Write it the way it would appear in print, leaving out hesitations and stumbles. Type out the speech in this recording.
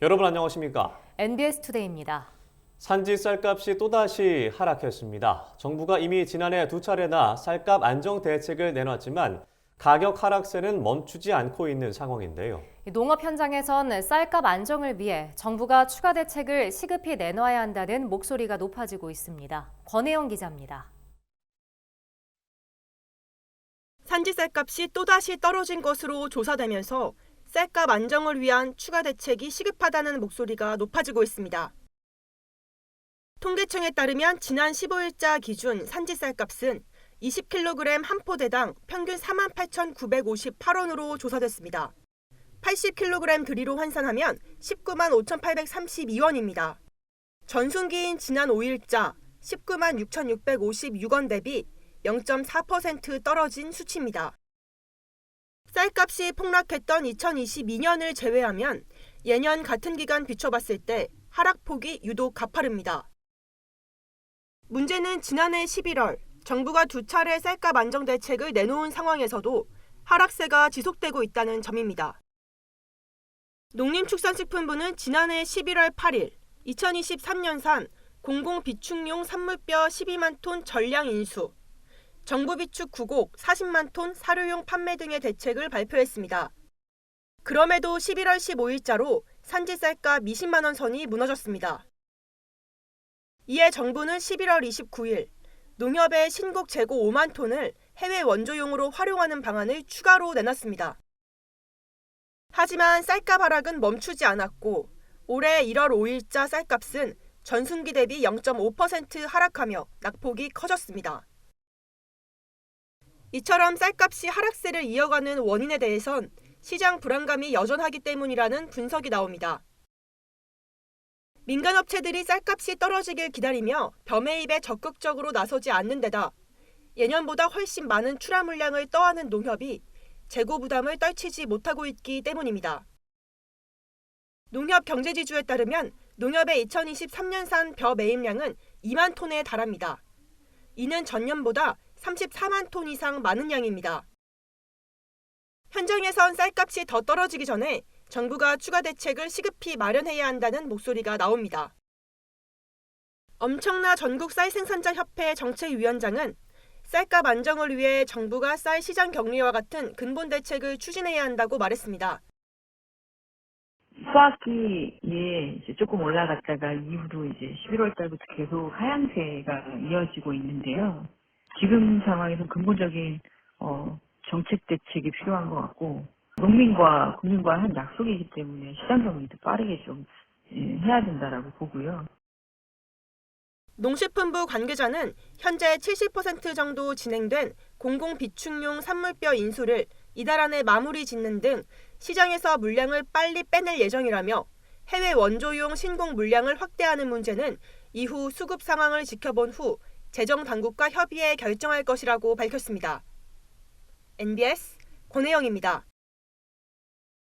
여러분 안녕하십니까? NBS 투데이입니다. 산지 쌀값이 또다시 하락했습니다. 정부가 이미 지난해 2차례나 쌀값 안정 대책을 내놨지만 가격 하락세는 멈추지 않고 있는 상황인데요. 농업 현장에선 쌀값 안정을 위해 정부가 추가 대책을 시급히 내놔야 한다는 목소리가 높아지고 있습니다. 권혜영 기자입니다. 산지 쌀값이 또다시 떨어진 것으로 조사되면서 쌀값 안정을 위한 추가 대책이 시급하다는 목소리가 높아지고 있습니다. 통계청에 따르면 지난 15일자 기준 산지 쌀값은 20kg 한 포대당 평균 48,958원으로 조사됐습니다. 80kg 들이로 환산하면 19만 5,832원입니다. 전순기인 지난 5일자 19만 6,656원 대비 0.4% 떨어진 수치입니다. 쌀값이 폭락했던 2022년을 제외하면 예년 같은 기간 비춰봤을 때 하락폭이 유독 가파릅니다. 문제는 지난해 11월 정부가 2차례 쌀값 안정 대책을 내놓은 상황에서도 하락세가 지속되고 있다는 점입니다. 농림축산식품부는 지난해 11월 8일 2023년산 공공비축용 산물뼈 12만 톤 전량 인수, 정부비축 9곡 40만 톤 사료용 판매 등의 대책을 발표했습니다. 그럼에도 11월 15일자로 산지 쌀값 20만 원 선이 무너졌습니다. 이에 정부는 11월 29일 농협의 신곡 재고 5만 톤을 해외 원조용으로 활용하는 방안을 추가로 내놨습니다. 하지만 쌀값 하락은 멈추지 않았고 올해 1월 5일자 쌀값은 전순기 대비 0.5% 하락하며 낙폭이 커졌습니다. 이처럼 쌀값이 하락세를 이어가는 원인에 대해선 시장 불안감이 여전하기 때문이라는 분석이 나옵니다. 민간업체들이 쌀값이 떨어지길 기다리며 벼매입에 적극적으로 나서지 않는 데다 예년보다 훨씬 많은 출하 물량을 떠안은 농협이 재고 부담을 떨치지 못하고 있기 때문입니다. 농협 경제지주에 따르면 농협의 2023년산 벼 매입량은 2만 톤에 달합니다. 이는 전년보다 34만 톤 이상 많은 양입니다. 현장에선 쌀값이 더 떨어지기 전에 정부가 추가 대책을 시급히 마련해야 한다는 목소리가 나옵니다. 엄청나 전국 쌀생산자협회 정책위원장은 쌀값 안정을 위해 정부가 쌀 시장 격리와 같은 근본 대책을 추진해야 한다고 말했습니다. 수확기에 이제 조금 올라갔다가 이후로 이제 11월 달부터 계속 하향세가 이어지고 있는데요. 지금 상황에서 근본적인 정책 대책이 필요한 것 같고 농민과 국민과 한 약속이기 때문에 시장 격리도 빠르게 좀 해야 된다라고 보고요. 농식품부 관계자는 현재 70% 정도 진행된 공공비축용 산물뼈 인수를 이달 안에 마무리 짓는 등 시장에서 물량을 빨리 빼낼 예정이라며 해외 원조용 신공 물량을 확대하는 문제는 이후 수급 상황을 지켜본 후 재정당국과 협의해 결정할 것이라고 밝혔습니다. NBS 권혜영입니다.